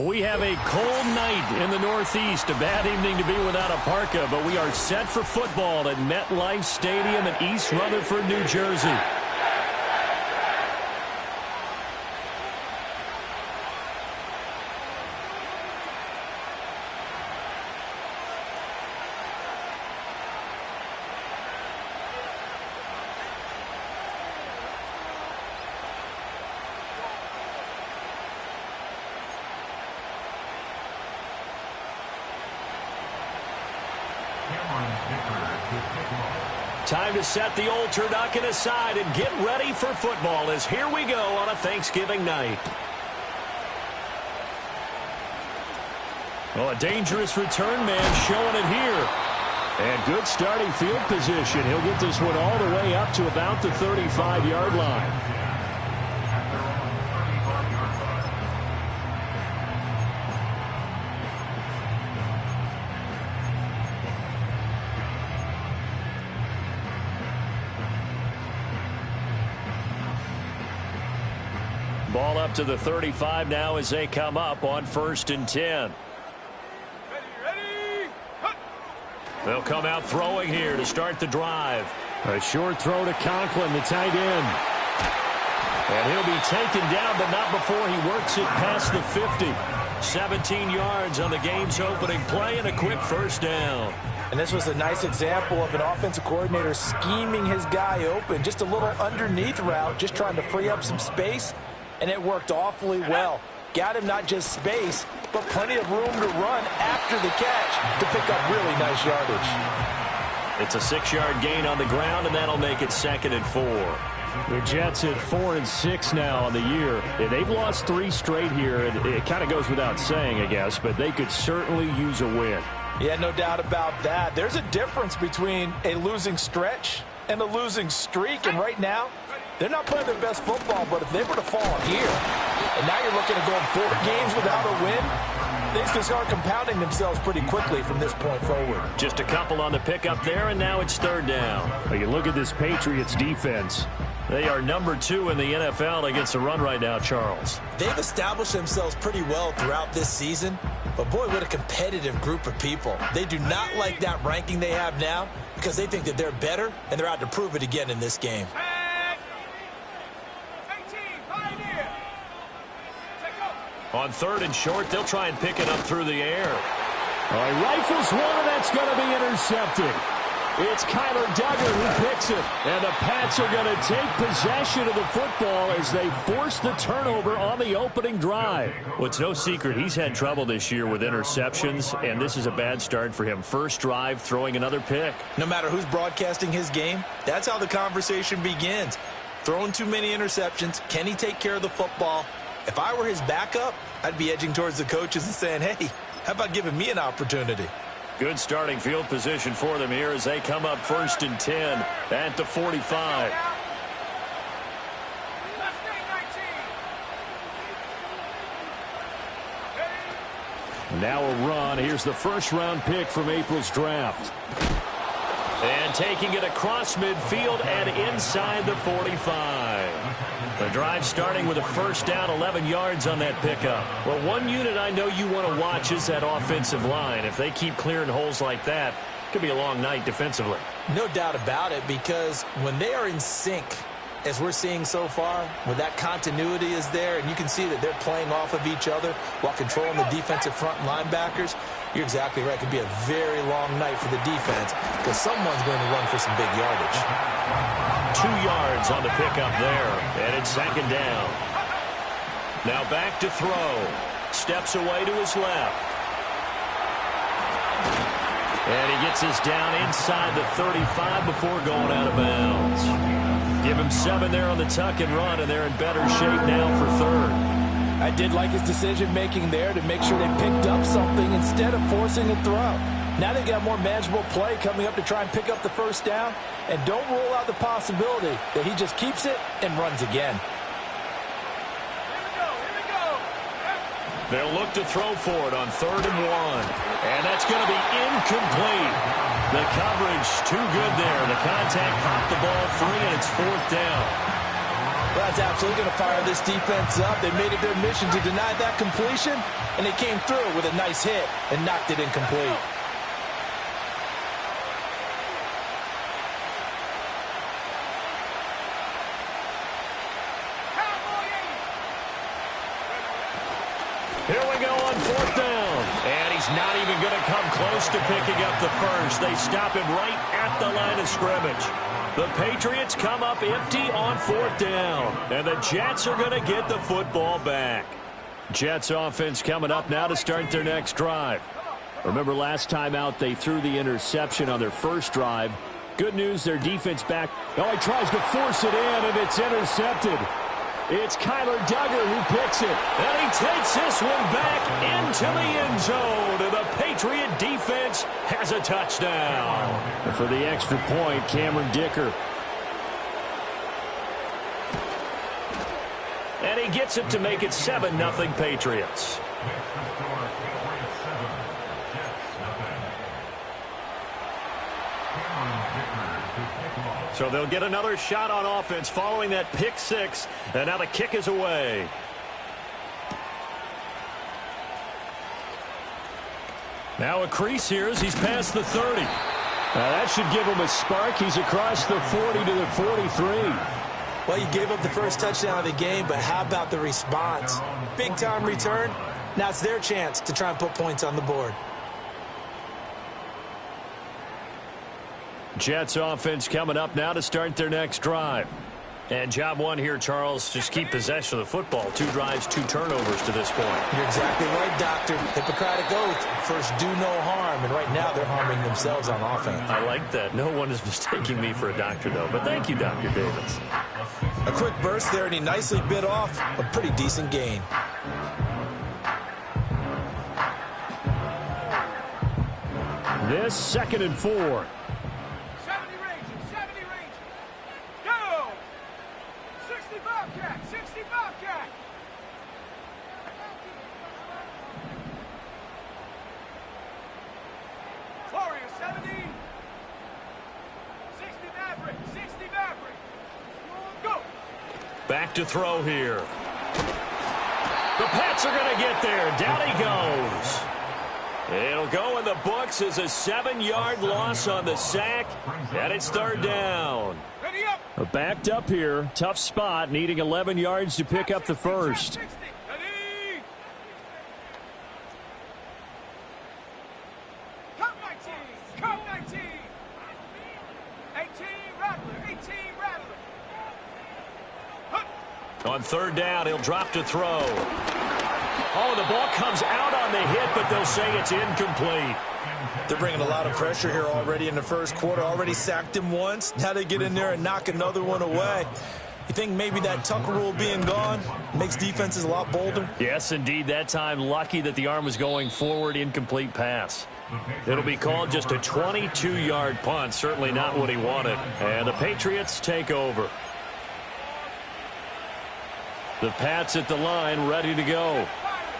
We have a cold night in the Northeast. A bad evening to be without a parka, but we are set for football at MetLife Stadium in East Rutherford, New Jersey. Time to set the old turducken aside and get ready for football as here we go on a Thanksgiving night. Well, a dangerous return man showing it here. And good starting field position. He'll get this one all the way up to about the 35-yard line. Ball up to the 35 now as they come up on 1st and 10. They'll come out throwing here to start the drive. A short throw to Conklin, the tight end. And he'll be taken down, but not before he works it past the 50. 17 yards on the game's opening play and a quick first down. And this was a nice example of an offensive coordinator scheming his guy open. Just a little underneath route, just trying to free up some space. And it worked awfully well. Got him not just space, but plenty of room to run after the catch to pick up really nice yardage. It's a 6-yard gain on the ground, and that'll make it 2nd and 4. The Jets at 4 and 6 now on the year. They've lost 3 straight here, and it kind of goes without saying, I guess, but they could certainly use a win. Yeah, no doubt about that. There's a difference between a losing stretch and a losing streak, and right now, they're not playing their best football, but if they were to fall here, and now you're looking at going 4 games without a win, things can start compounding themselves pretty quickly from this point forward. Just a couple on the pickup there, and now it's 3rd down. Well, you look at this Patriots defense. They are number 2 in the NFL against the run right now, Charles. They've established themselves pretty well throughout this season, but boy, what a competitive group of people. They do not like that ranking they have now because they think that they're better, and they're out to prove it again in this game. On 3rd and short, they'll try and pick it up through the air. He rifles one, and that's going to be intercepted. It's Kyler Duggar who picks it. And the Pats are going to take possession of the football as they force the turnover on the opening drive. Well, it's no secret he's had trouble this year with interceptions, and this is a bad start for him. First drive, throwing another pick. No matter who's broadcasting his game, that's how the conversation begins. Throwing too many interceptions. Can he take care of the football? If I were his backup, I'd be edging towards the coaches and saying, hey, how about giving me an opportunity? Good starting field position for them here as they come up 1st and 10 at the 45. Now a run. Here's the 1st-round pick from April's draft. And taking it across midfield and inside the 45. The drive starting with a 1st down, 11 yards on that pickup. Well, one unit I know you want to watch is that offensive line. If they keep clearing holes like that, it could be a long night defensively. No doubt about it, because when they are in sync, as we're seeing so far, when that continuity is there and you can see that they're playing off of each other while controlling the defensive front linebackers, you're exactly right. It could be a very long night for the defense because someone's going to run for some big yardage. 2 yards on the pickup there, and it's 2nd down. Now back to throw. Steps away to his left. And he gets this down inside the 35 before going out of bounds. Give him 7 there on the tuck and run, and they're in better shape now for 3rd. I did like his decision-making there to make sure they picked up something instead of forcing a throw. Now they've got more manageable play coming up to try and pick up the 1st down, and don't rule out the possibility that he just keeps it and runs again. They'll look to throw for it on 3rd and 1. And that's going to be incomplete. The coverage too good there. The contact popped the ball free, and it's 4th down. Well, that's absolutely going to fire this defense up. They made it their mission to deny that completion, and they came through with a nice hit and knocked it incomplete. Here we go on 4th down. And he's not even going to come close to picking up the first. They stop him right at the line of scrimmage. The Patriots come up empty on 4th down. And the Jets are going to get the football back. Jets offense coming up now to start their next drive. Remember last time out they threw the interception on their first drive. Good news, their defense back. Oh, he tries to force it in, and it's intercepted. It's Kyler Duggar who picks it. And he takes this one back into the end zone. And the Patriot defense has a touchdown. And for the extra point, Cameron Dicker. And he gets it to make it 7-0 Patriots. So they'll get another shot on offense following that pick six. And now the kick is away. Now a crease here as he's past the 30. That should give him a spark. He's across the 40 to the 43. Well, you gave up the first touchdown of the game, but how about the response? Big-time return. Now it's their chance to try and put points on the board. Jets offense coming up now to start their next drive. And job one here, Charles, just keep possession of the football. 2 drives, 2 turnovers to this point. You're exactly right, Doctor. Hippocratic oath. First, do no harm. And right now, they're harming themselves on offense. I like that. No one is mistaking me for a doctor, though. But thank you, Dr. Davis. A quick burst there, and he nicely bit off a pretty decent gain. This 2nd and 4. Back to throw here. The Pats are going to get there. Down he goes. It'll go in the books as a 7-yard loss on the sack. And it's 3rd down. Backed up here. Tough spot. Needing 11 yards to pick up the first. On 3rd down, he'll drop to throw. Oh, the ball comes out on the hit, but they'll say it's incomplete. They're bringing a lot of pressure here already in the first quarter. Already sacked him once. Now they get in there and knock another one away. You think maybe that Tucker rule being gone makes defenses a lot bolder? Yes, indeed. That time, lucky that the arm was going forward. Incomplete pass. It'll be called just a 22-yard punt. Certainly not what he wanted. And the Patriots take over. The Pats at the line, ready to go.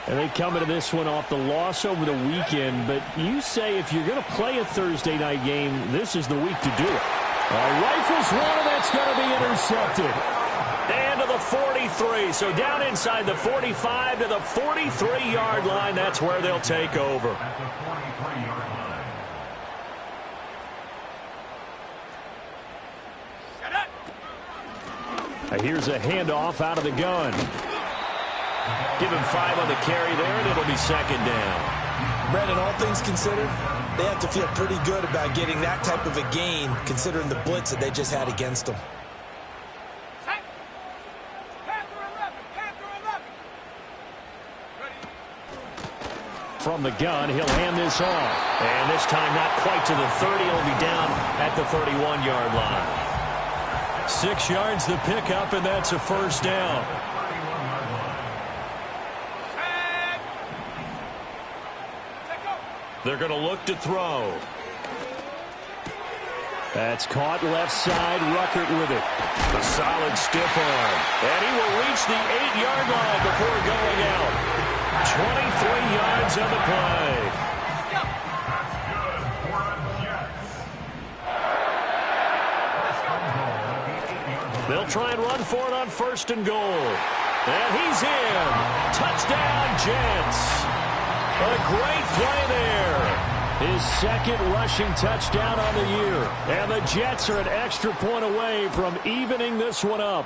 And they come into this one off the loss over the weekend. But you say if you're going to play a Thursday night game, this is the week to do it. Rifles one, and that's going to be intercepted. And to the 43. So down inside the 45 to the 43-yard line. That's where they'll take over. Here's a handoff out of the gun. Give him 5 on the carry there, and it'll be 2nd down. Brandon, all things considered, they have to feel pretty good about getting that type of a gain, considering the blitz that they just had against them. From the gun, he'll hand this off. And this time not quite to the 30. He'll be down at the 31-yard line. 6 yards the pickup, and that's a 1st down. They're going to look to throw. That's caught left side. Ruckert with it. A solid stiff arm. And he will reach the 8-yard line before going out. 23 yards on the play. They'll try and run for it on 1st and goal. And he's in. Touchdown, Jets. A great play there. His second rushing touchdown on the year. And the Jets are an extra point away from evening this one up.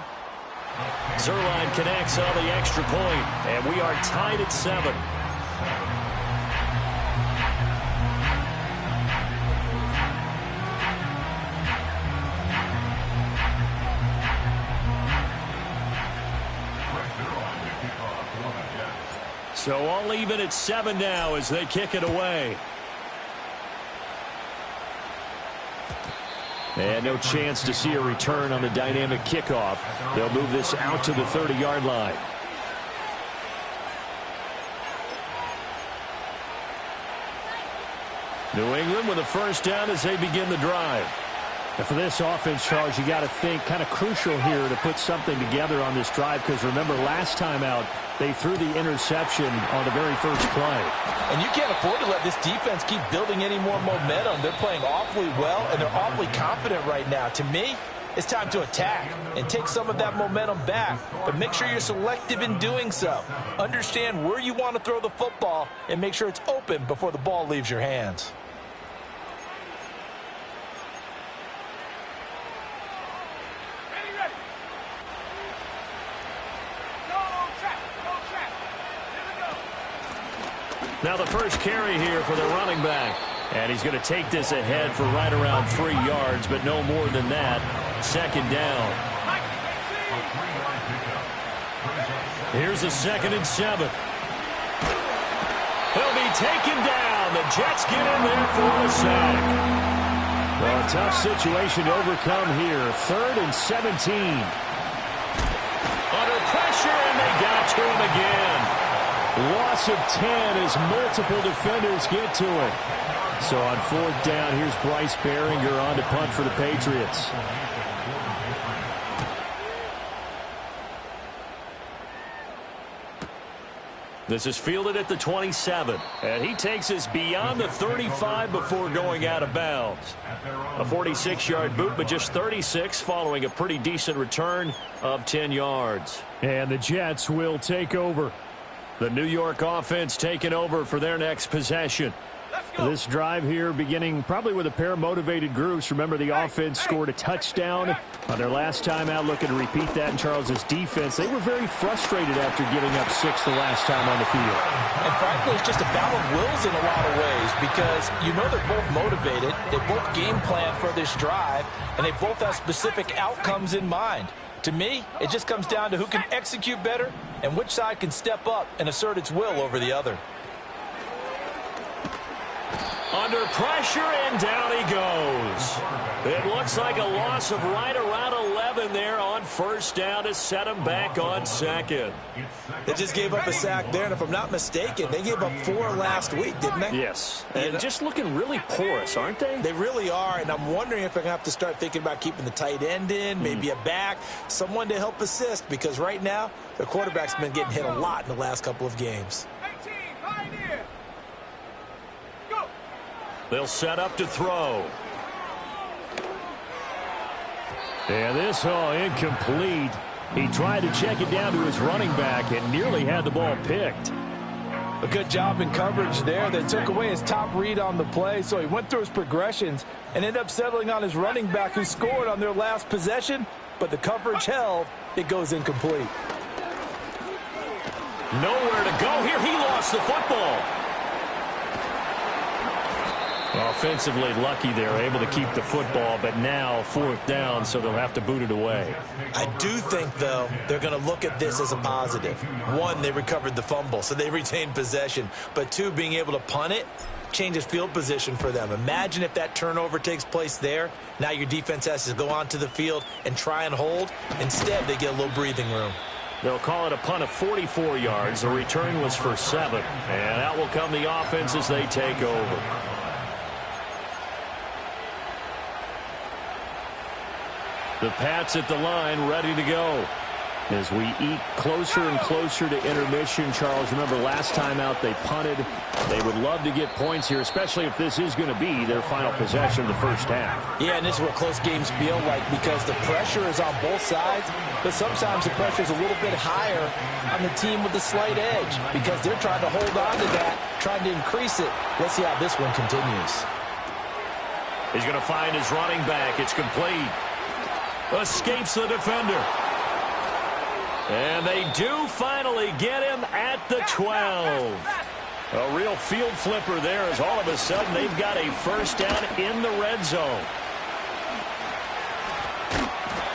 Zuerlein connects on the extra point, and we are tied at 7. So all even at 7 now as they kick it away. And no chance to see a return on the dynamic kickoff. They'll move this out to the 30-yard line. New England with a first down as they begin the drive. And for this offense, Charles, you got to think kind of crucial here to put something together on this drive, because remember last time out they threw the interception on the very first play. And you can't afford to let this defense keep building any more momentum. They're playing awfully well, and they're awfully confident right now. To me, it's time to attack and take some of that momentum back, but make sure you're selective in doing so. Understand where you want to throw the football and make sure it's open before the ball leaves your hands. Now the first carry here for the running back. And he's going to take this ahead for right around 3 yards, but no more than that. 2nd down. Here's a 2nd and 7. He'll be taken down. The Jets get in there for the sack. Well, a tough situation to overcome here. 3rd and 17. Under pressure, and they got to him again. Loss of 10 as multiple defenders get to it. So on 4th down, here's Bryce Baringer on to punt for the Patriots. This is fielded at the 27, and he takes us beyond the 35 before going out of bounds. A 46-yard boot, but just 36 following a pretty decent return of 10 yards. And the Jets will take over. The New York offense taking over for their next possession. This drive here beginning probably with a pair of motivated groups. Remember, the offense scored a touchdown on their last time out, looking to repeat that in Charles's defense. They were very frustrated after giving up 6 the last time on the field. And frankly, it's just a battle of wills in a lot of ways, because you know they're both motivated. They both game plan for this drive, and they both have specific outcomes in mind. To me, it just comes down to who can execute better and which side can step up and assert its will over the other. Under pressure, and down he goes. It looks like a loss of right around 11 there on 1st down to set him back on 2nd. They just gave up a sack there, and if I'm not mistaken, they gave up 4 last week, didn't they? Yes, and just looking really porous, aren't they? They really are, and I'm wondering if they're going to have to start thinking about keeping the tight end in, maybe a back, someone to help assist, because right now, the quarterback's been getting hit a lot in the last couple of games. They'll set up to throw. And this incomplete. He tried to check it down to his running back and nearly had the ball picked. A good job in coverage there. They took away his top read on the play, so he went through his progressions and ended up settling on his running back, who scored on their last possession, but the coverage held. It goes incomplete. Nowhere to go here. He lost the football. Offensively lucky they're able to keep the football, but now 4th down, so they'll have to boot it away. I do think, though, they're going to look at this as a positive. 1, they recovered the fumble, so they retained possession. But 2, being able to punt it changes field position for them. Imagine if that turnover takes place there. Now your defense has to go onto the field and try and hold. Instead, they get a little breathing room. They'll call it a punt of 44 yards. The return was for 7. And out will come the offense as they take over. The Pats at the line, ready to go. As we eke closer and closer to intermission, Charles, remember last time out they punted They would love to get points here, especially if this is going to be their final possession of the first half. Yeah, and this is what close games feel like because the pressure is on both sides, but sometimes the pressure is a little bit higher on the team with the slight edge because they're trying to hold on to that, trying to increase it. Let's see how this one continues. He's going to find his running back. It's complete. Escapes the defender. And they do finally get him at the 12. A real field flipper there as all of a sudden they've got a first down in the red zone.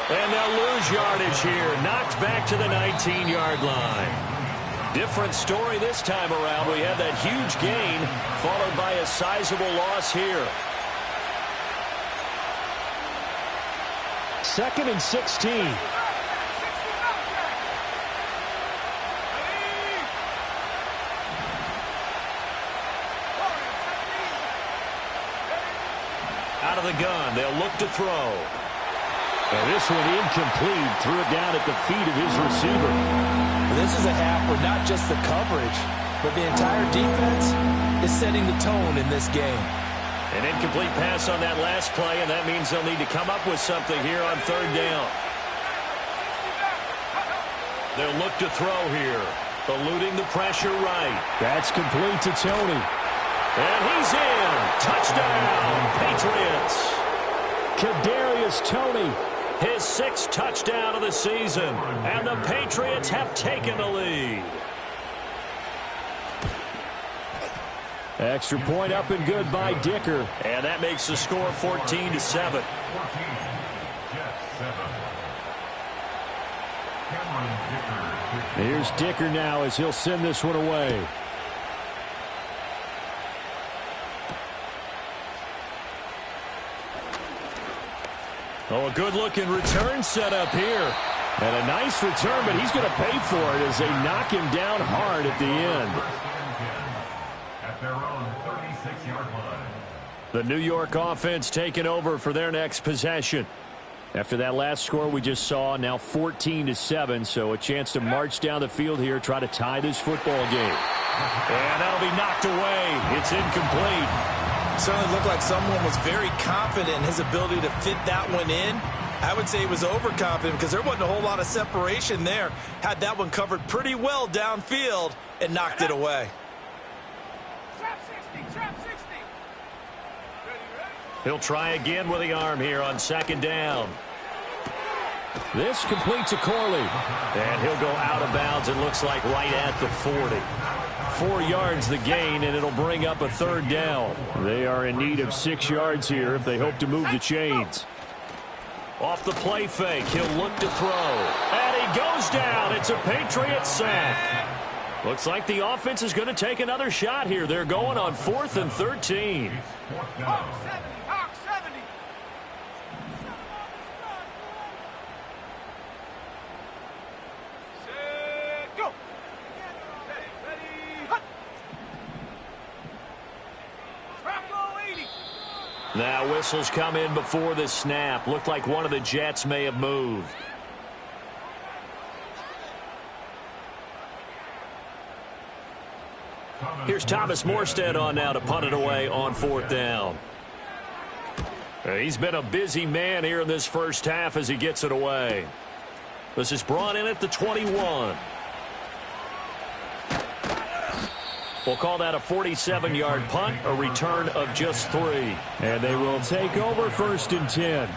And they'll lose yardage here. Knocked back to the 19-yard line. Different story this time around. We had that huge gain followed by a sizable loss here. 2nd and 16. Out of the gun, they'll look to throw. And this one incomplete. Threw it down at the feet of his receiver. This is a half where not just the coverage, but the entire defense is setting the tone in this game. An incomplete pass on that last play, and that means they'll need to come up with something here on 3rd down. They'll look to throw here, eluding the pressure right. That's complete to Toney. And he's in. Touchdown, Patriots. Kadarius Toney, his 6th touchdown of the season, and the Patriots have taken the lead. Extra point up and good by Dicker. And that makes the score 14-7. Here's Dicker now as he'll send this one away. Oh, a good-looking return set up here. And a nice return, but he's going to pay for it as they knock him down hard at the end. Their own 36-yard line. The New York offense taking over for their next possession. After that last score we just saw, now 14-7, so a chance to march down the field here, try to tie this football game. And that'll be knocked away. It's incomplete. Certainly looked like someone was very confident in his ability to fit that one in. I would say he was overconfident because there wasn't a whole lot of separation there. Had that one covered pretty well downfield and knocked it away. He'll try again with the arm here on 2nd down. This completes to Corley. And he'll go out of bounds, it looks like, right at the 40. 4 yards the gain, and it'll bring up a 3rd down. They are in need of 6 yards here if they hope to move the chains. Off the play fake, he'll look to throw. And he goes down. It's a Patriot sack. Looks like the offense is going to take another shot here. They're going on 4th and 13. Now whistles come in before the snap. Looked like one of the Jets may have moved. Here's Thomas Morstead on now to punt it away on 4th down. He's been a busy man here in this first half as he gets it away. This is brought in at the 21. We'll call that a 47-yard punt, a return of just 3. And they will take over 1st and 10.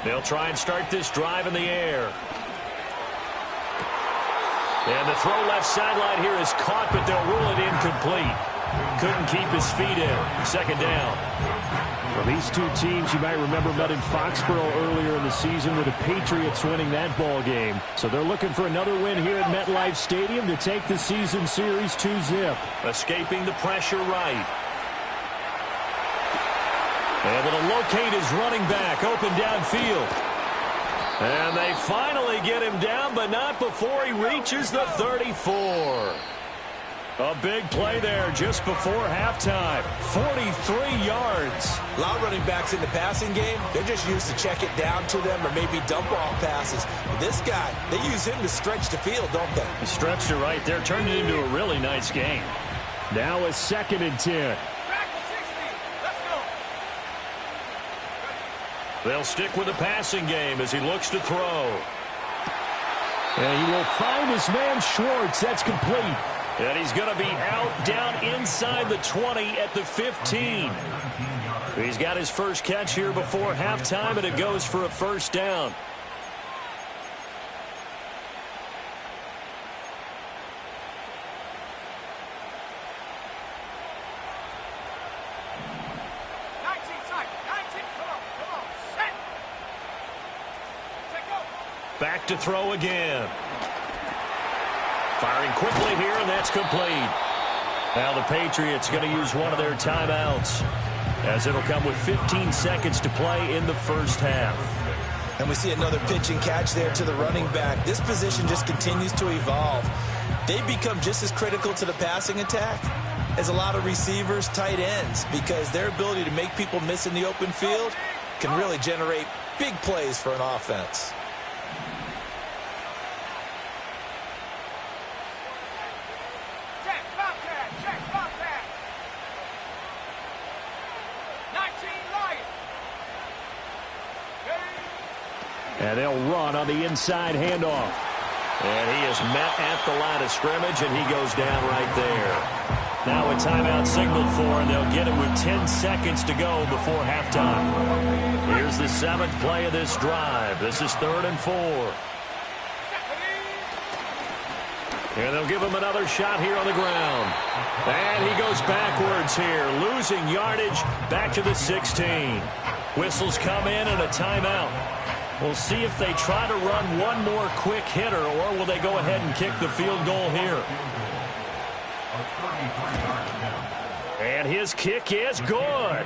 They'll try and start this drive in the air. And the throw left sideline here is caught, but they'll rule it incomplete. Couldn't keep his feet in. 2nd down. Well, these two teams, you might remember, met in Foxborough earlier in the season with the Patriots winning that ball game. So they're looking for another win here at MetLife Stadium to take the season series 2-zip. Escaping the pressure right. Able to locate his running back open downfield. And they finally get him down, but not before he reaches the 34. A big play there just before halftime. 43 yards. A lot of running backs in the passing game, they're just used to check it down to them or maybe dump off passes. But this guy, they use him to stretch the field, don't they? He stretched it right there, turned it into a really nice game. Now a 2nd and 10. They'll stick with the passing game as he looks to throw. And he will find his man Schwartz. That's complete. And he's going to be out down inside the 20 at the 15. He's got his first catch here before halftime, and it goes for a first down. Back to throw again. Firing quickly here, and that's complete. Now the Patriots going to use one of their timeouts, as it'll come with 15 seconds to play in the first half. And we see another pitch and catch there to the running back. This position just continues to evolve. They become just as critical to the passing attack as a lot of receivers, tight ends, because their ability to make people miss in the open field can really generate big plays for an offense. And they'll run on the inside handoff. And he is met at the line of scrimmage, and he goes down right there. Now a timeout signaled for, and they'll get it with 10 seconds to go before halftime. Here's the 7th play of this drive. This is 3rd and 4. And they'll give him another shot here on the ground. And he goes backwards here, losing yardage back to the 16. Whistles come in and a timeout. We'll see if they try to run one more quick hitter, or will they go ahead and kick the field goal here. And his kick is good.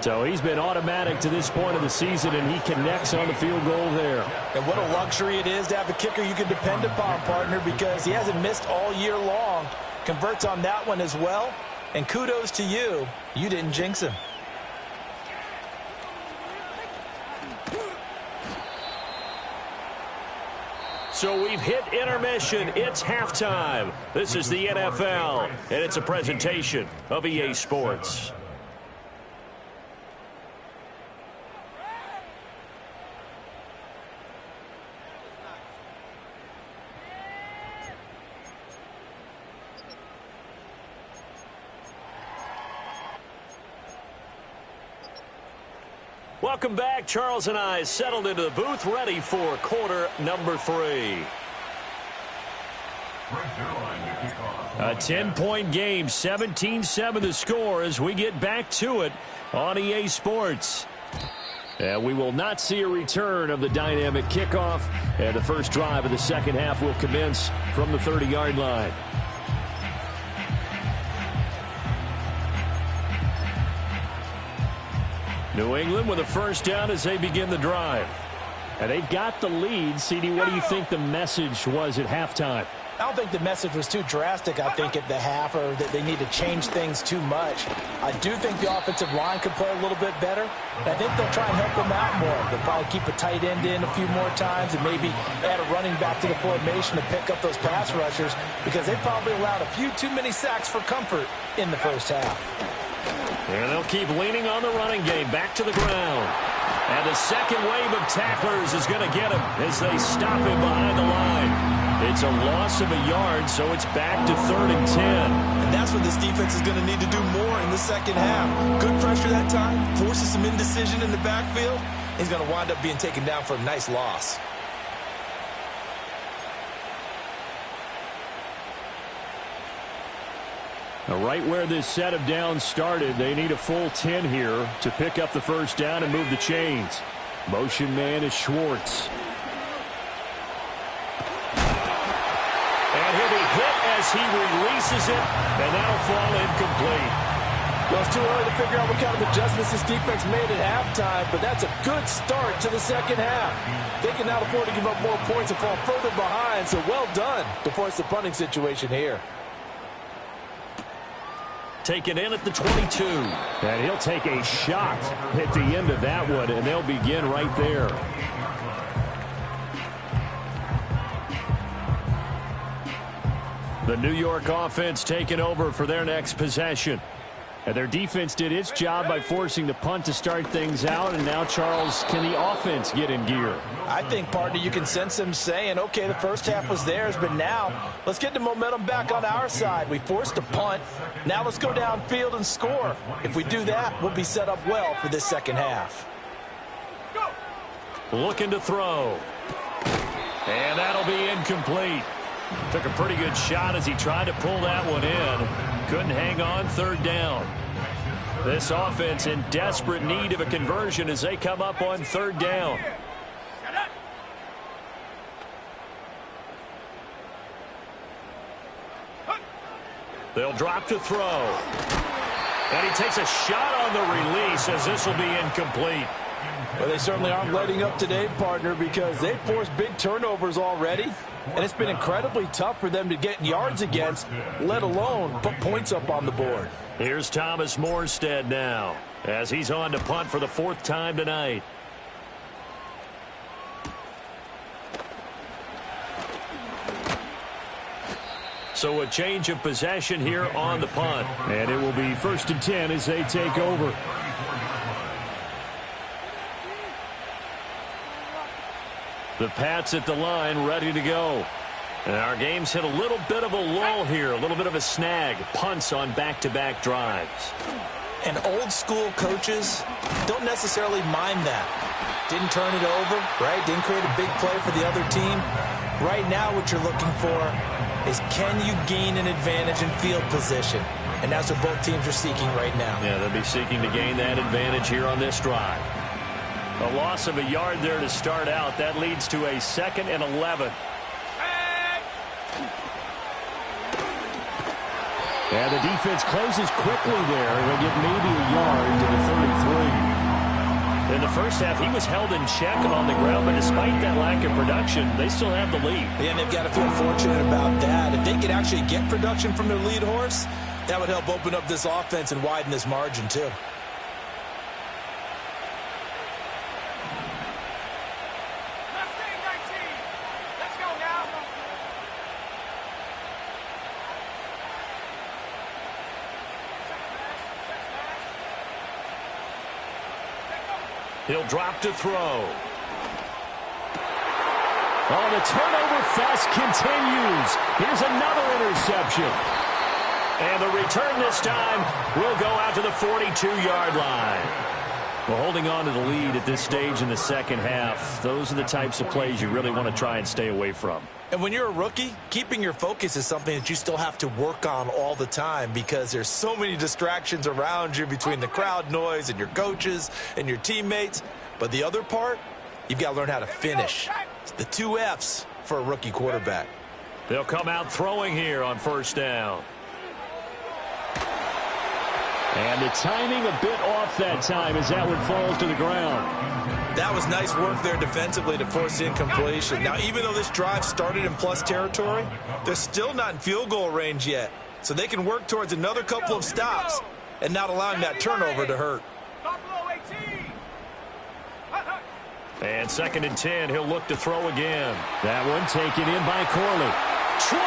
So he's been automatic to this point of the season, and he connects on the field goal there. And what a luxury it is to have a kicker you can depend upon, partner, because he hasn't missed all year long. Converts on that one as well. And kudos to you. You didn't jinx him. So we've hit intermission. It's halftime. This is the NFL, and it's a presentation of EA Sports. Welcome back. Charles and I settled into the booth, ready for quarter number 3. A 10-point game, 17-7 the score as we get back to it on EA Sports. And we will not see a return of the dynamic kickoff, and the first drive of the second half will commence from the 30-yard line. New England with a first down as they begin the drive. And they've got the lead. CD, what do you think the message was at halftime? I don't think the message was too drastic, I think, at the half, or that they need to change things too much. I do think the offensive line could play a little bit better. I think they'll try and help them out more. They'll probably keep a tight end in a few more times and maybe add a running back to the formation to pick up those pass rushers, because they probably allowed a few too many sacks for comfort in the first half. And they'll keep leaning on the running game back to the ground. And the second wave of tacklers is going to get him as they stop him behind the line. It's a loss of a yard, so it's back to 3rd and 10. And that's what this defense is going to need to do more in the second half. Good pressure that time, forces some indecision in the backfield. He's going to wind up being taken down for a nice loss. Now, right where this set of downs started, they need a full 10 here to pick up the first down and move the chains. Motion man is Schwartz. And he'll be hit as he releases it, and that'll fall incomplete. Well, it's too early to figure out what kind of adjustments this defense made at halftime, but that's a good start to the second half. They can now afford to give up more points and fall further behind, so well done to force the punting situation here. take it in at the 22. And he'll take a shot at the end of that one, and they'll begin right there. The New York offense taking over for their next possession. And their defense did its job by forcing the punt to start things out. And now, Charles, can the offense get in gear? I think, partner, you can sense them saying, okay, the first half was theirs, but now let's get the momentum back on our side. We forced a punt. Now let's go downfield and score. If we do that, we'll be set up well for this second half. Looking to throw. And that'll be incomplete. Took a pretty good shot as he tried to pull that one in. Couldn't hang on, third down. This offense in desperate need of a conversion as they come up on third down. They'll drop to throw. And he takes a shot on the release as this will be incomplete. Well, they certainly aren't letting up today, partner, because they've forced big turnovers already. And it's been incredibly tough for them to get yards against, let alone put points up on the board. Here's Thomas Morstead now as he's on to punt for the fourth time tonight. So a change of possession here on the punt. And it will be 1st and 10 as they take over. The Pats at the line, ready to go. And our game's hit a little bit of a lull here, a little bit of a snag. Punts on back-to-back drives. And old-school coaches don't necessarily mind that. Didn't turn it over, right? Didn't create a big play for the other team. Right now what you're looking for is, can you gain an advantage in field position? And that's what both teams are seeking right now. Yeah, they'll be seeking to gain that advantage here on this drive. A loss of a yard there to start out. That leads to a 2nd and 11. And the defense closes quickly there. They'll get maybe a yard to the 33. In the first half, he was held in check on the ground, but despite that lack of production, they still have the lead. Yeah, and they've got to feel fortunate about that. If they could actually get production from their lead horse, that would help open up this offense and widen this margin too. He'll drop to throw. Oh, the turnover fest continues. Here's another interception. And the return this time will go out to the 42-yard line. Well, holding on to the lead at this stage in the second half, those are the types of plays you really want to try and stay away from. And when you're a rookie, keeping your focus is something that you still have to work on all the time because there's so many distractions around you between the crowd noise and your coaches and your teammates. But the other part, you've got to learn how to finish. It's the 2 F's for a rookie quarterback. They'll come out throwing here on first down. And the timing a bit off that time as that one falls to the ground. That was nice work there defensively to force incompletion. Now, even though this drive started in plus territory, they're still not in field goal range yet. So they can work towards another couple of stops and not allowing that turnover to hurt. And 2nd and 10, he'll look to throw again. That one taken in by Corley. 20!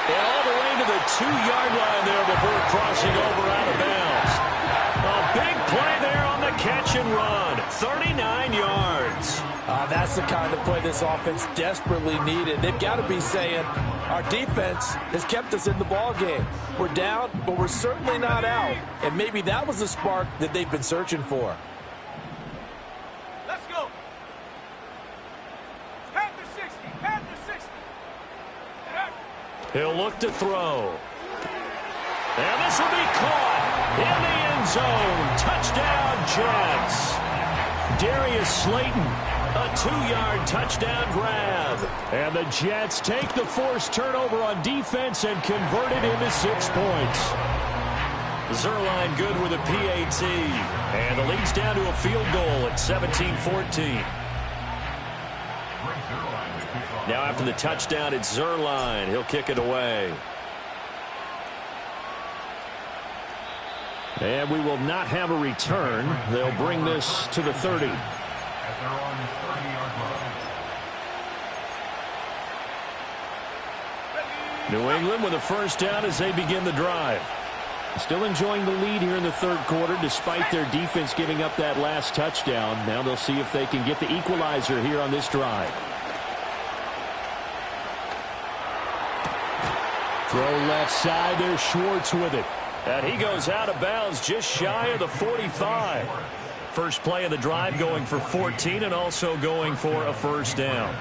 And all the way to the 2-yard line there before crossing over out of bounds. A big play there on the catch and run. 39 yards. That's the kind of play this offense desperately needed. They've got to be saying, our defense has kept us in the ball game. We're down, but we're certainly not out. And maybe that was the spark that they've been searching for. Let's go. Panther 60. Panther 60. He'll look to throw. And this will be caught in the end zone. Touchdown, Jets. Darius Slayton, a 2-yard touchdown grab. And the Jets take the forced turnover on defense and convert it into 6 points. Zuerlein good with a PAT. And the lead's down to a field goal at 17-14. Now after the touchdown, it's Zuerlein. He'll kick it away. And we will not have a return. They'll bring this to the 30. New England with a first down as they begin the drive. Still enjoying the lead here in the third quarter despite their defense giving up that last touchdown. Now they'll see if they can get the equalizer here on this drive. Throw left side. There's Schwartz with it. And he goes out of bounds just shy of the 45. First play of the drive going for 14 and also going for a first down.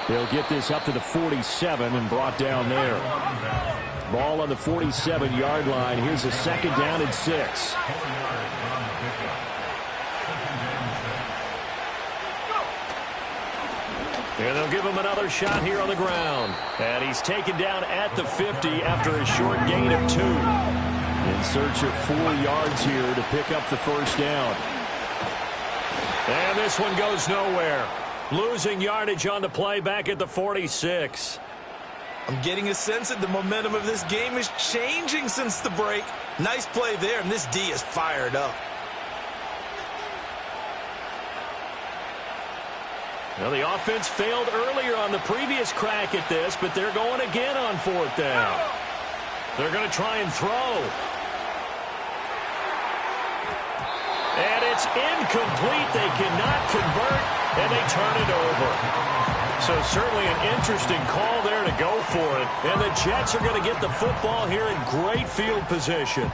They'll get this up to the 47 and brought down there. Ball on the 47-yard line. Here's a second down and 6. And they'll give him another shot here on the ground. And he's taken down at the 50 after a short gain of 2. In search of 4 yards here to pick up the first down. And this one goes nowhere. Losing yardage on the play back at the 46. I'm getting a sense that the momentum of this game is changing since the break. Nice play there, and this D is fired up. Well, the offense failed earlier on the previous crack at this, but they're going again on fourth down. They're going to try and throw. And it's incomplete. They cannot convert, and they turn it over. So certainly an interesting call there to go for it. And the Jets are going to get the football here in great field position.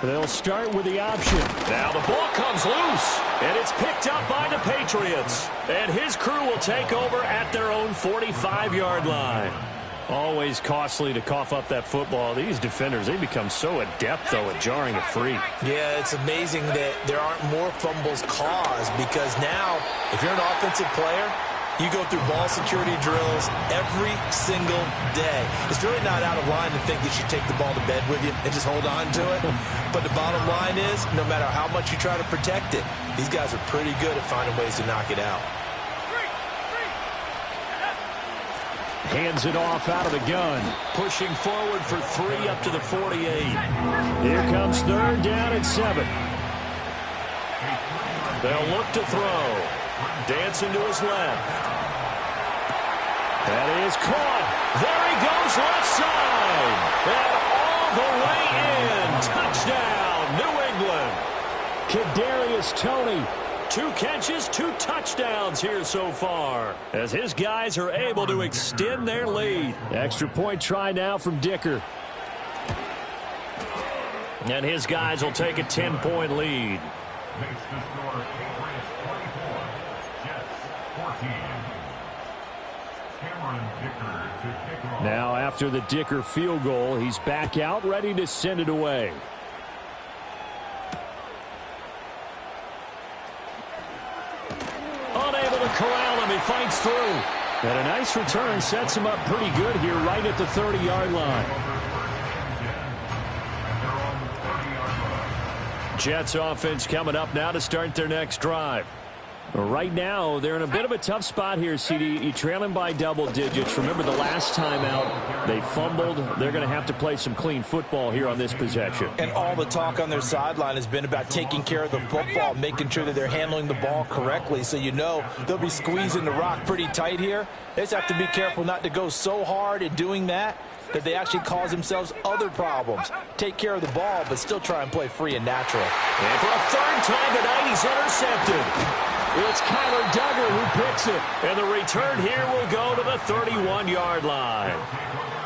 They'll start with the option. Now the ball comes loose, and it's picked up by the Patriots. And his crew will take over at their own 45-yard line. Always costly to cough up that football. These defenders, they become so adept, though, at jarring it free. Yeah, it's amazing that there aren't more fumbles caused because now, if you're an offensive player, you go through ball security drills every single day. It's really not out of line to think that you take the ball to bed with you and just hold on to it. But the bottom line is, no matter how much you try to protect it, these guys are pretty good at finding ways to knock it out. Hands it off out of the gun. Pushing forward for 3 up to the 48. Here comes third down and 7. They'll look to throw. Dancing to his left. That is caught. There he goes left side. And all the way in. Touchdown, New England. Kadarius Toney. 2 catches, 2 touchdowns here so far. As his guys are able to extend their lead. Extra point try now from Dicker. And his guys will take a 10-point lead. Now after the Dicker field goal, he's back out ready to send it away. Unable to corral him, he fights through. And a nice return sets him up pretty good here right at the 30-yard line. Jets offense coming up now to start their next drive. Right now, they're in a bit of a tough spot here, CD. You're trailing by double digits. Remember the last time out, they fumbled. They're going to have to play some clean football here on this possession. And all the talk on their sideline has been about taking care of the football, making sure that they're handling the ball correctly. So you know they'll be squeezing the rock pretty tight here. They just have to be careful not to go so hard in doing that they actually cause themselves other problems. Take care of the ball, but still try and play free and natural. And for a third time tonight, he's intercepted. It's Kyler Duggar who picks it. And the return here will go to the 31-yard line.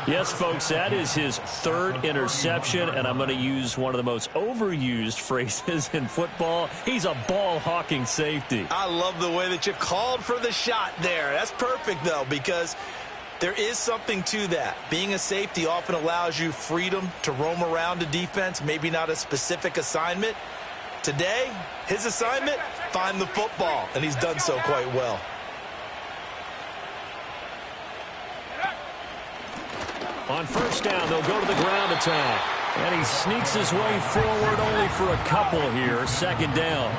Yes, folks, that is his 3rd interception, and I'm going to use one of the most overused phrases in football. He's a ball-hawking safety. I love the way that you called for the shot there. That's perfect, though, because there is something to that. Being a safety often allows you freedom to roam around a defense, maybe not a specific assignment. Today, his assignment, find the football, and he's done so quite well. On first down, they'll go to the ground attack. And he sneaks his way forward only for a couple here. Second down.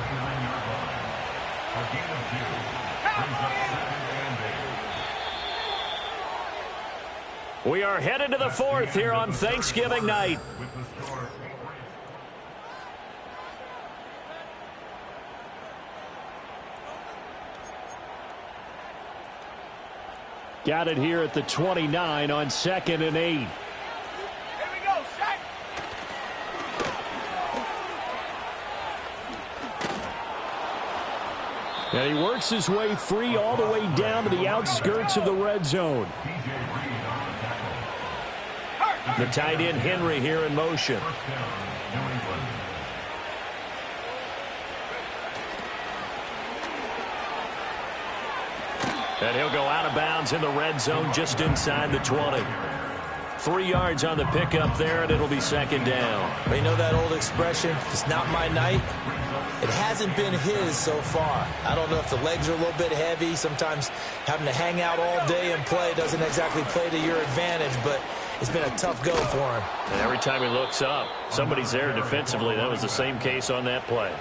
We are headed to the fourth here on Thanksgiving night. Got it here at the 29 on 2nd and 8. Here we go, set. And he works his way free all the way down to the outskirts of the red zone. The tight end Henry here in motion. And he'll go out of bounds in the red zone just inside the 20. 3 yards on the pickup there, and it'll be second down. You know that old expression, it's not my night? It hasn't been his so far. I don't know if the legs are a little bit heavy. Sometimes having to hang out all day and play doesn't exactly play to your advantage, but it's been a tough go for him. And every time he looks up, somebody's there defensively. That was the same case on that play.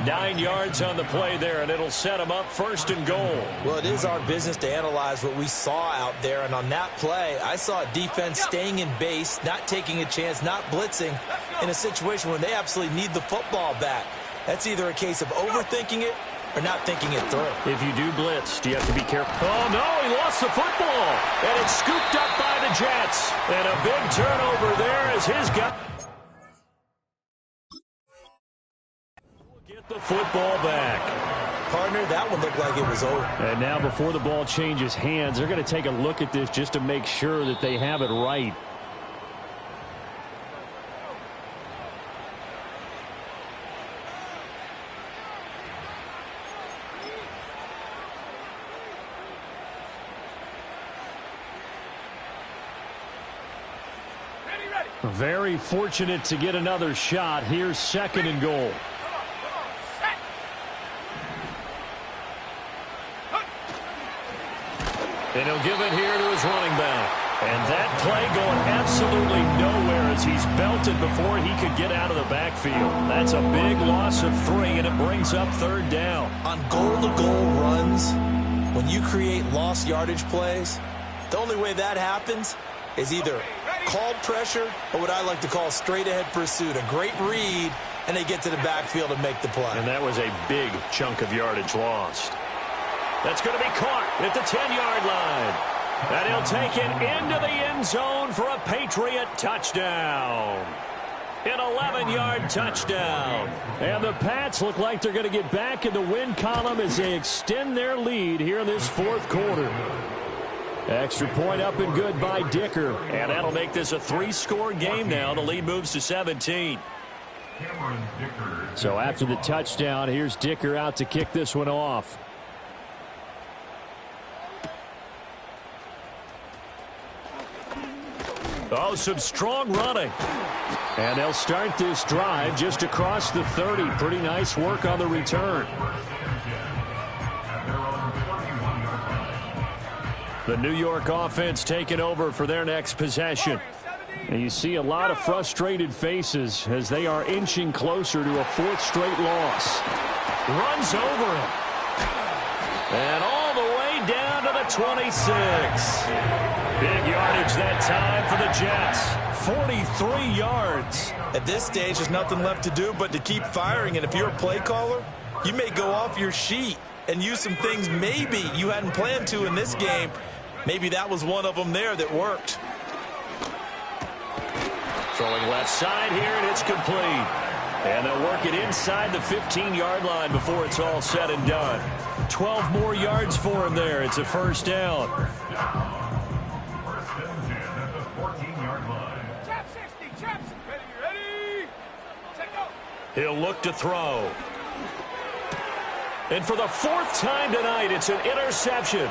9 yards on the play there, and it'll set him up first and goal. Well, it is our business to analyze what we saw out there, and on that play, I saw a defense staying in base, not taking a chance, not blitzing in a situation where they absolutely need the football back. That's either a case of overthinking it or not thinking it through. If you do blitz, do you have to be careful? Oh, no, he lost the football. And it's scooped up by the Jets. And a big turnover there as his guy get the football back. Partner, that one looked like it was over. And now before the ball changes hands, they're going to take a look at this just to make sure that they have it right. Very fortunate to get another shot. Here's second and goal. And he'll give it here to his running back. And that play going absolutely nowhere as he's belted before he could get out of the backfield. That's a big loss of 3, and it brings up third down. On goal-to-goal runs, when you create lost yardage plays, the only way that happens is either called pressure or what I like to call straight-ahead pursuit. A great read, and they get to the backfield and make the play. And that was a big chunk of yardage lost. That's going to be caught at the 10-yard line. And he'll take it into the end zone for a Patriot touchdown. An 11-yard touchdown. And the Pats look like they're going to get back in the win column as they extend their lead here in this fourth quarter. Extra point up and good by Dicker. And that'll make this a 3-score game now. The lead moves to 17. So after the touchdown, here's Dicker out to kick this one off. Oh, some strong running. And they'll start this drive just across the 30. Pretty nice work on the return. The New York offense taking over for their next possession. And you see a lot of frustrated faces as they are inching closer to a 4th straight loss. Runs over him. And all the way down to the 26. Big yardage that time for the Jets. 43 yards. At this stage, there's nothing left to do but to keep firing. And if you're a play caller, you may go off your sheet and use some things maybe you hadn't planned to in this game. Maybe that was one of them there that worked. Throwing left side here, and it's complete. And they'll work it inside the 15-yard line before it's all said and done. 12 more yards for him there. It's a first down. He'll look to throw. And for the 4th time tonight, it's an interception.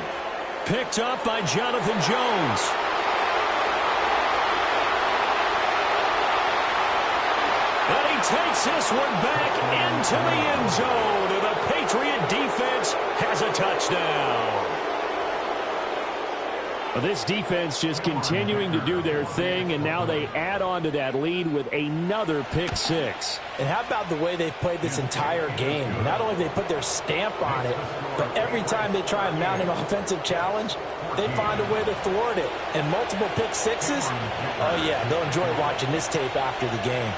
Picked up by Jonathan Jones. And he takes this one back into the end zone. And the Patriot defense has a touchdown. Well, this defense just continuing to do their thing, and now they add on to that lead with another pick six. And how about the way they've played this entire game? Not only have they put their stamp on it, but every time they try and mount an offensive challenge, they find a way to thwart it. And multiple pick sixes? Oh, yeah, they'll enjoy watching this tape after the game.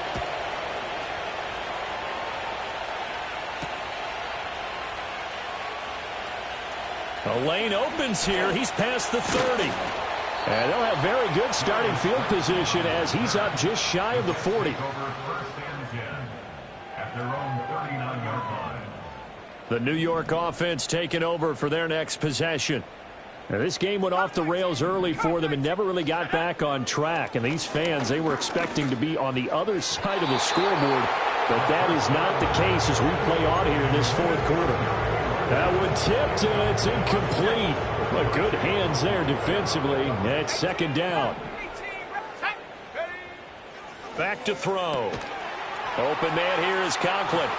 A lane opens here. He's past the 30. And they'll have very good starting field position as he's up just shy of the 40. The New York offense taking over for their next possession. Now, this game went off the rails early for them and never really got back on track. And these fans, they were expecting to be on the other side of the scoreboard. But that is not the case as we play on here in this fourth quarter. That one tipped, and it's incomplete. But good hands there defensively. It's second down. Back to throw. Open man here is Conklin.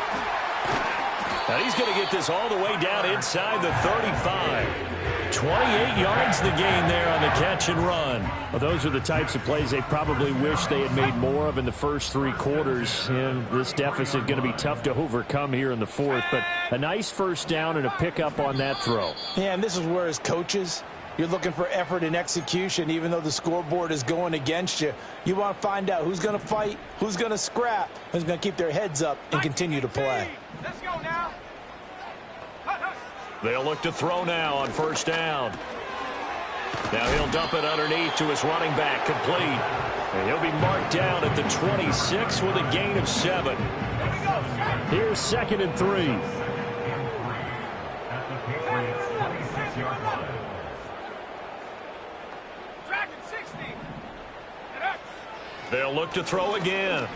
Now he's going to get this all the way down inside the 35. 28 yards the gain there on the catch and run. Well, those are the types of plays they probably wish they had made more of in the first three quarters. And this deficit going to be tough to overcome here in the fourth. But a nice first down and a pickup on that throw. Yeah, and this is where as coaches, you're looking for effort and execution. Even though the scoreboard is going against you, you want to find out who's going to fight, who's going to scrap, who's going to keep their heads up and continue to play. Let's go now. They'll look to throw now on first down. Now he'll dump it underneath to his running back, complete. And he'll be marked down at the 26 with a gain of 7. Here's second and 3. They'll look to throw again.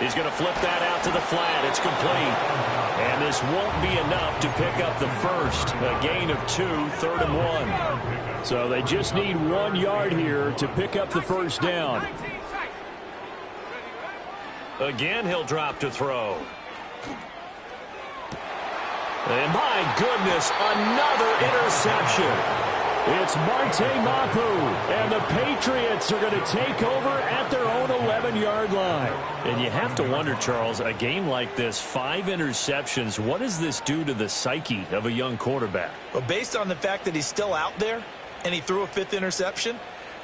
He's going to flip that out to the flat. It's complete. And this won't be enough to pick up the first. A gain of 2, 3rd and 1. So they just need 1 yard here to pick up the first down. Again, he'll drop to throw. And my goodness, another interception. It's Marte Mapu, and the Patriots are going to take over at their own 11-yard line. And you have to wonder, Charles, a game like this, 5 interceptions, what does this do to the psyche of a young quarterback? Well, based on the fact that he's still out there and he threw a 5th interception,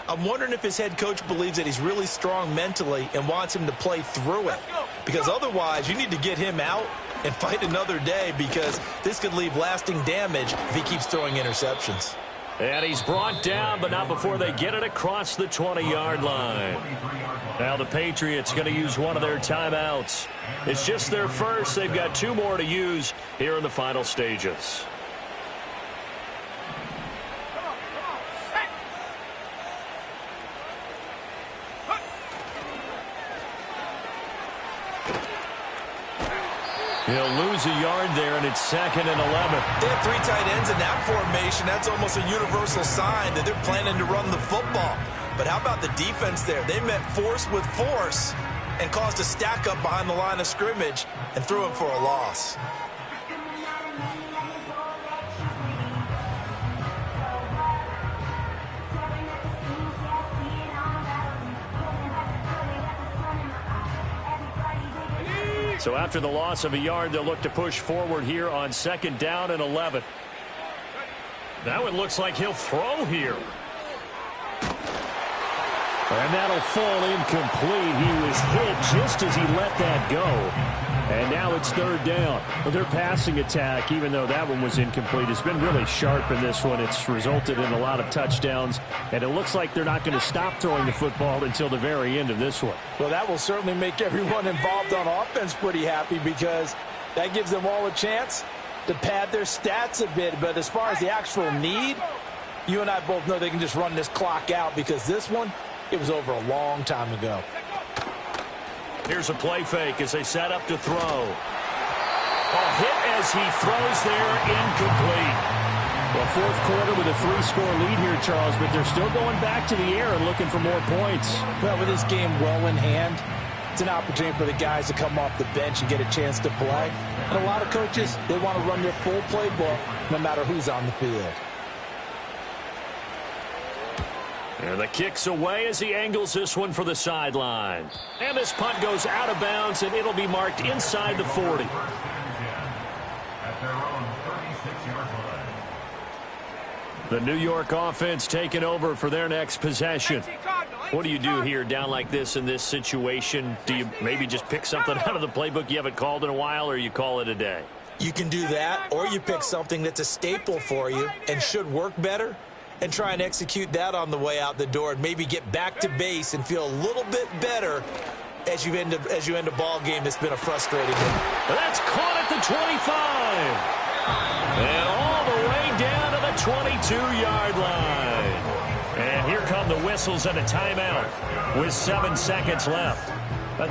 I'm wondering if his head coach believes that he's really strong mentally and wants him to play through it. Because otherwise, you need to get him out and fight another day, because this could leave lasting damage if he keeps throwing interceptions. And he's brought down, but not before they get it across the 20-yard line. Now the Patriots going to use one of their timeouts. It's just their first. They've got 2 more to use here in the final stages. He'll lose a yard there, and it's second and 11. They have 3 tight ends in that formation. That's almost a universal sign that they're planning to run the football. But how about the defense there? They met force with force and caused a stack up behind the line of scrimmage and threw it for a loss. So after the loss of a yard, they'll look to push forward here on second down and 11. Now it looks like he'll throw here. And that'll fall incomplete. He was hit just as he let that go. And now it's third down. Well, their passing attack, even though that one was incomplete, has been really sharp in this one. It's resulted in a lot of touchdowns, and it looks like they're not going to stop throwing the football until the very end of this one. Well, that will certainly make everyone involved on offense pretty happy, because that gives them all a chance to pad their stats a bit. But as far as the actual need, you and I both know they can just run this clock out, because this one, it was over a long time ago. Here's a play fake as they set up to throw. A hit as he throws there, incomplete. Well, fourth quarter with a 3-score lead here, Charles, but they're still going back to the air and looking for more points. Well, with this game well in hand, it's an opportunity for the guys to come off the bench and get a chance to play. And a lot of coaches, they want to run their full playbook no matter who's on the field. And the kick's away as he angles this one for the sideline. And this punt goes out of bounds, and it'll be marked inside the 40. The New York offense taking over for their next possession. What do you do here down like this in this situation? Do you maybe just pick something out of the playbook you haven't called in a while, or you call it a day? You can do that, or you pick something that's a staple for you and should work better and try and execute that on the way out the door and maybe get back to base and feel a little bit better as you end a ball game that's been a frustrating one. That's caught at the 25. And all the way down to the 22-yard line. And here come the whistles and a timeout with 7 seconds left.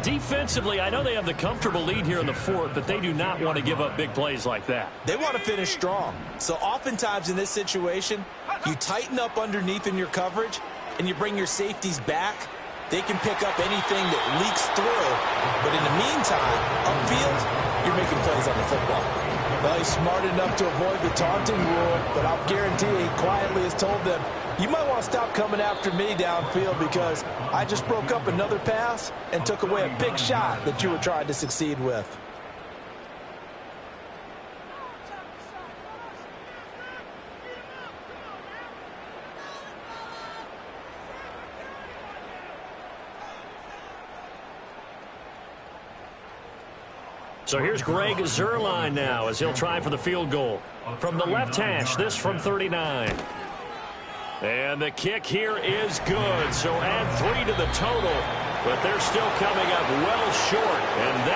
Defensively, I know they have the comfortable lead here in the fourth, but they do not want to give up big plays like that. They want to finish strong. So oftentimes in this situation, you tighten up underneath in your coverage and you bring your safeties back. They can pick up anything that leaks through. But in the meantime, upfield, you're making plays on the football. Well, he's smart enough to avoid the taunting rule, but I'll guarantee he quietly has told them, you might want to stop coming after me downfield because I just broke up another pass and took away a big shot that you were trying to succeed with. So here's Greg Zuerlein now as he'll try for the field goal. From the left hash, this from 39. And the kick here is good. So add 3 to the total, but they're still coming up well short. And